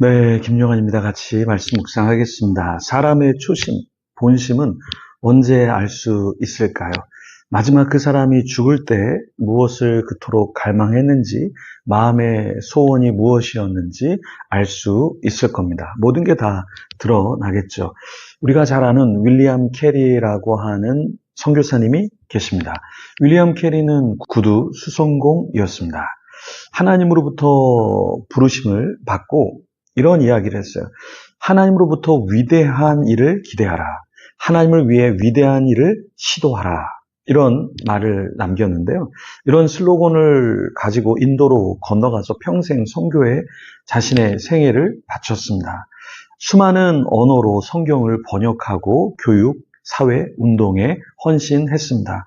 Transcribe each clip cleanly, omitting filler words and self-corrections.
네, 김용환입니다. 같이 말씀 묵상하겠습니다. 사람의 초심, 본심은 언제 알 수 있을까요? 마지막 그 사람이 죽을 때 무엇을 그토록 갈망했는지, 마음의 소원이 무엇이었는지 알 수 있을 겁니다. 모든 게 다 드러나겠죠. 우리가 잘 아는 윌리엄 캐리라고 하는 선교사님이 계십니다. 윌리엄 캐리는 구두 수송공이었습니다. 하나님으로부터 부르심을 받고 이런 이야기를 했어요. 하나님으로부터 위대한 일을 기대하라. 하나님을 위해 위대한 일을 시도하라. 이런 말을 남겼는데요. 이런 슬로건을 가지고 인도로 건너가서 평생 선교에 자신의 생애를 바쳤습니다. 수많은 언어로 성경을 번역하고 교육, 사회, 운동에 헌신했습니다.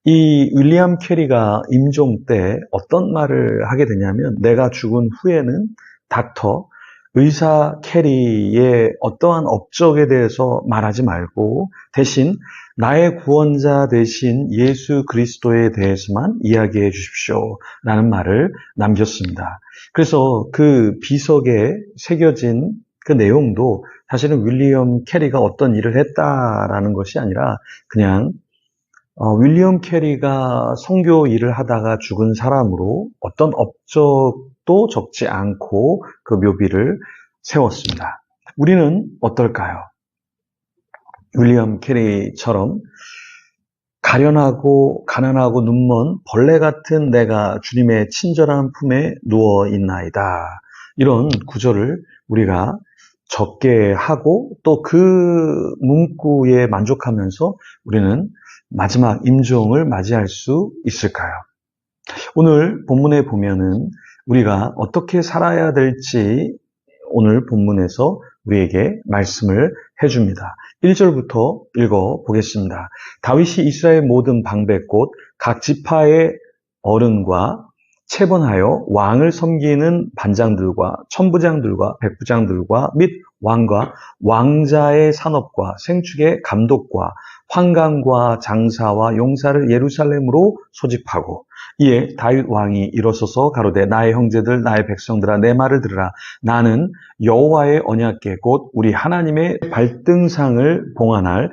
이 윌리엄 캐리가 임종 때 어떤 말을 하게 되냐면, 내가 죽은 후에는 닥터, 의사 캐리의 어떠한 업적에 대해서 말하지 말고 대신 나의 구원자 되신 예수 그리스도에 대해서만 이야기해 주십시오 라는 말을 남겼습니다. 그래서 그 비석에 새겨진 그 내용도 사실은 윌리엄 캐리가 어떤 일을 했다라는 것이 아니라 그냥 윌리엄 캐리가 선교 일을 하다가 죽은 사람으로 어떤 업적도 적지 않고 그 묘비를 세웠습니다. 우리는 어떨까요? 윌리엄 캐리처럼 가련하고 가난하고 눈먼 벌레 같은 내가 주님의 친절한 품에 누워 있나이다. 이런 구절을 우리가 적게 하고 또 그 문구에 만족하면서 우리는 마지막 임종을 맞이할 수 있을까요? 오늘 본문에 보면은 우리가 어떻게 살아야 될지 오늘 본문에서 우리에게 말씀을 해줍니다. 1절부터 읽어보겠습니다. 다윗이 이스라엘 모든 방백곳 각 지파의 어른과 체번하여 왕을 섬기는 반장들과 천부장들과 백부장들과 및 왕과 왕자의 산업과 생축의 감독과 환관과 장사와 용사를 예루살렘으로 소집하고 이에 다윗 왕이 일어서서 가로되 나의 형제들 나의 백성들아 내 말을 들으라. 나는 여호와의 언약궤 곧 우리 하나님의 발등상을 봉안할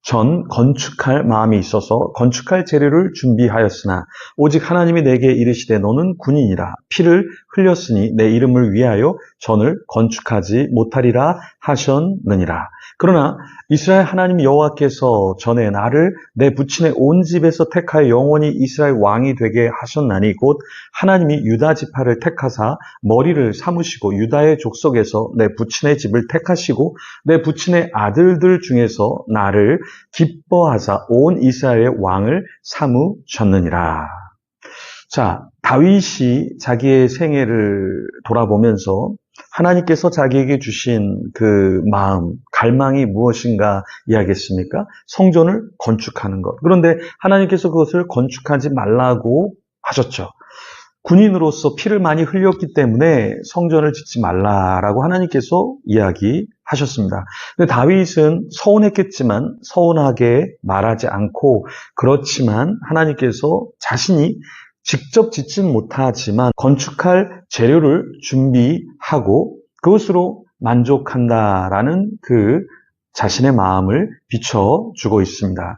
전 건축할 마음이 있어서 건축할 재료를 준비하였으나 오직 하나님이 내게 이르시되 너는 군인이라 피를 흘렸으니 내 이름을 위하여 전을 건축하지 못하리라 하셨느니라. 그러나 이스라엘 하나님 여호와께서 전에 나를 내 부친의 온 집에서 택하여 영원히 이스라엘 왕이 되게 하셨나니 곧 하나님이 유다 지파를 택하사 머리를 삼으시고 유다의 족속에서 내 부친의 집을 택하시고 내 부친의 아들들 중에서 나를 기뻐하사 온 이스라엘의 왕을 삼으셨느니라. 자, 다윗이 자기의 생애를 돌아보면서 하나님께서 자기에게 주신 그 마음, 갈망이 무엇인가 이야기했습니까? 성전을 건축하는 것. 그런데 하나님께서 그것을 건축하지 말라고 하셨죠. 군인으로서 피를 많이 흘렸기 때문에 성전을 짓지 말라라고 하나님께서 이야기하셨습니다. 근데 다윗은 서운했겠지만 서운하게 말하지 않고 그렇지만 하나님께서 자신이 직접 짓진 못하지만 건축할 재료를 준비하고 그것으로 만족한다라는 그 자신의 마음을 비춰주고 있습니다.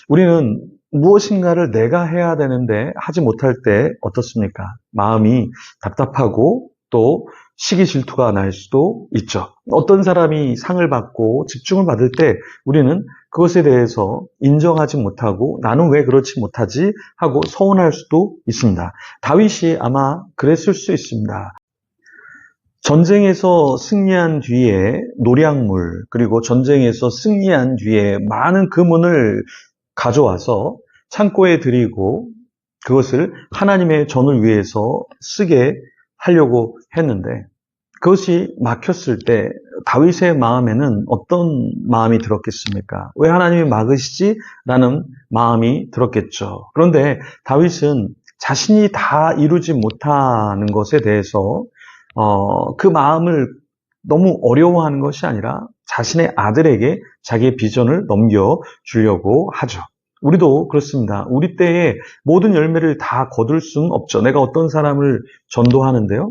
우리는 무엇인가를 내가 해야 되는데 하지 못할 때 어떻습니까? 마음이 답답하고 또 시기 질투가 날 수도 있죠. 어떤 사람이 상을 받고 집중을 받을 때 우리는 그것에 대해서 인정하지 못하고 나는 왜 그렇지 못하지 하고 서운할 수도 있습니다. 다윗이 아마 그랬을 수 있습니다. 전쟁에서 승리한 뒤에 노량물 그리고 전쟁에서 승리한 뒤에 많은 금은을 가져와서 창고에 들이고 그것을 하나님의 전을 위해서 쓰게 하려고 했는데 그것이 막혔을 때 다윗의 마음에는 어떤 마음이 들었겠습니까? 왜 하나님이 막으시지? 라는 마음이 들었겠죠. 그런데 다윗은 자신이 다 이루지 못하는 것에 대해서 그 마음을 너무 어려워하는 것이 아니라 자신의 아들에게 자기의 비전을 넘겨주려고 하죠. 우리도 그렇습니다. 우리 때에 모든 열매를 다 거둘 수는 없죠. 내가 어떤 사람을 전도하는데요.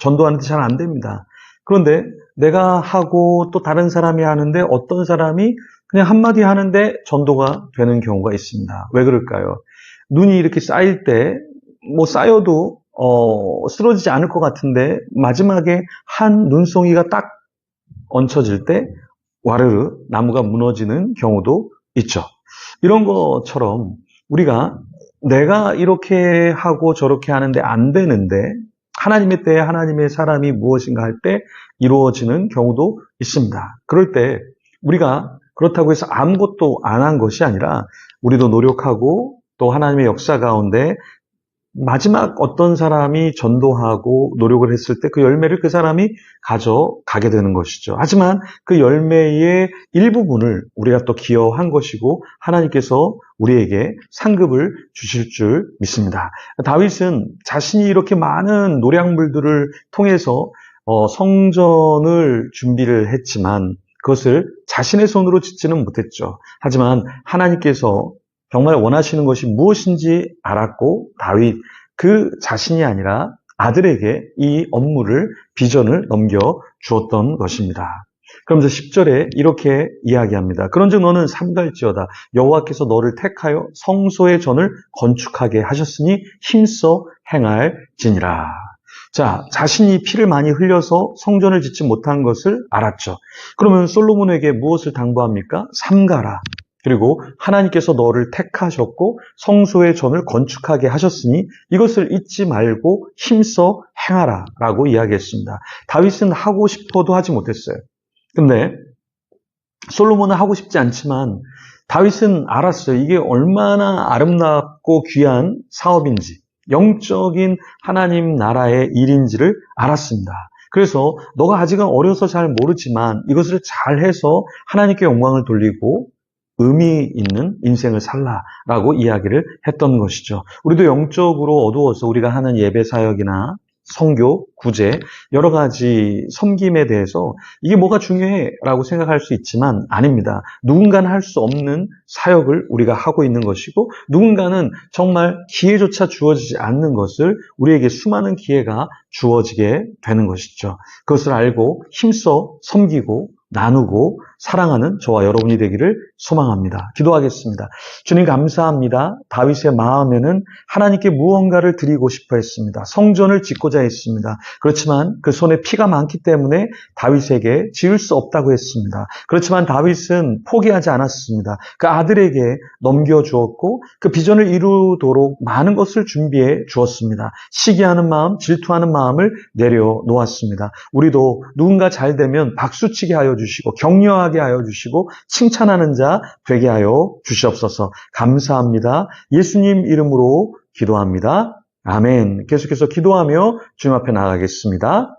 전도하는데 잘 안 됩니다. 그런데 내가 하고 또 다른 사람이 하는데 어떤 사람이 그냥 한마디 하는데 전도가 되는 경우가 있습니다. 왜 그럴까요? 눈이 이렇게 쌓일 때, 뭐 쌓여도 쓰러지지 않을 것 같은데 마지막에 한 눈송이가 딱 얹혀질 때 와르르 나무가 무너지는 경우도 있죠. 이런 것처럼 우리가 내가 이렇게 하고 저렇게 하는데 안 되는데 하나님의 때에 하나님의 사람이 무엇인가 할 때 이루어지는 경우도 있습니다. 그럴 때 우리가 그렇다고 해서 아무것도 안 한 것이 아니라 우리도 노력하고 또 하나님의 역사 가운데 마지막 어떤 사람이 전도하고 노력을 했을 때 그 열매를 그 사람이 가져가게 되는 것이죠. 하지만 그 열매의 일부분을 우리가 또 기여한 것이고 하나님께서 우리에게 상급을 주실 줄 믿습니다. 다윗은 자신이 이렇게 많은 노량물들을 통해서 성전을 준비를 했지만 그것을 자신의 손으로 짓지는 못했죠. 하지만 하나님께서 정말 원하시는 것이 무엇인지 알았고 다윗 그 자신이 아니라 아들에게 이 업무를 비전을 넘겨 주었던 것입니다. 그러면서 10절에 이렇게 이야기합니다. 그런즉 너는 삼갈지어다 여호와께서 너를 택하여 성소의 전을 건축하게 하셨으니 힘써 행할지니라. 자, 자신이 피를 많이 흘려서 성전을 짓지 못한 것을 알았죠. 그러면 솔로몬에게 무엇을 당부합니까? 삼가라. 그리고 하나님께서 너를 택하셨고 성소의 전을 건축하게 하셨으니 이것을 잊지 말고 힘써 행하라 라고 이야기했습니다. 다윗은 하고 싶어도 하지 못했어요. 근데 솔로몬은 하고 싶지 않지만 다윗은 알았어요. 이게 얼마나 아름답고 귀한 사업인지 영적인 하나님 나라의 일인지를 알았습니다. 그래서 너가 아직은 어려서 잘 모르지만 이것을 잘해서 하나님께 영광을 돌리고 의미 있는 인생을 살라라고 이야기를 했던 것이죠. 우리도 영적으로 어두워서 우리가 하는 예배 사역이나 선교, 구제, 여러 가지 섬김에 대해서 이게 뭐가 중요해라고 생각할 수 있지만 아닙니다. 누군가는 할 수 없는 사역을 우리가 하고 있는 것이고 누군가는 정말 기회조차 주어지지 않는 것을 우리에게 수많은 기회가 주어지게 되는 것이죠. 그것을 알고 힘써 섬기고 나누고 사랑하는 저와 여러분이 되기를 소망합니다. 기도하겠습니다. 주님 감사합니다. 다윗의 마음에는 하나님께 무언가를 드리고 싶어 했습니다. 성전을 짓고자 했습니다. 그렇지만 그 손에 피가 많기 때문에 다윗에게 지을 수 없다고 했습니다. 그렇지만 다윗은 포기하지 않았습니다. 그 아들에게 넘겨주었고 그 비전을 이루도록 많은 것을 준비해 주었습니다. 시기하는 마음, 질투하는 마음을 내려놓았습니다. 우리도 누군가 잘 되면 박수치게 하여 주시고 격려하게 하여 주시고 칭찬하는 자 되게 하여 주시옵소서. 감사합니다. 예수님 이름으로 기도합니다. 아멘. 계속해서 기도하며 주님 앞에 나가겠습니다.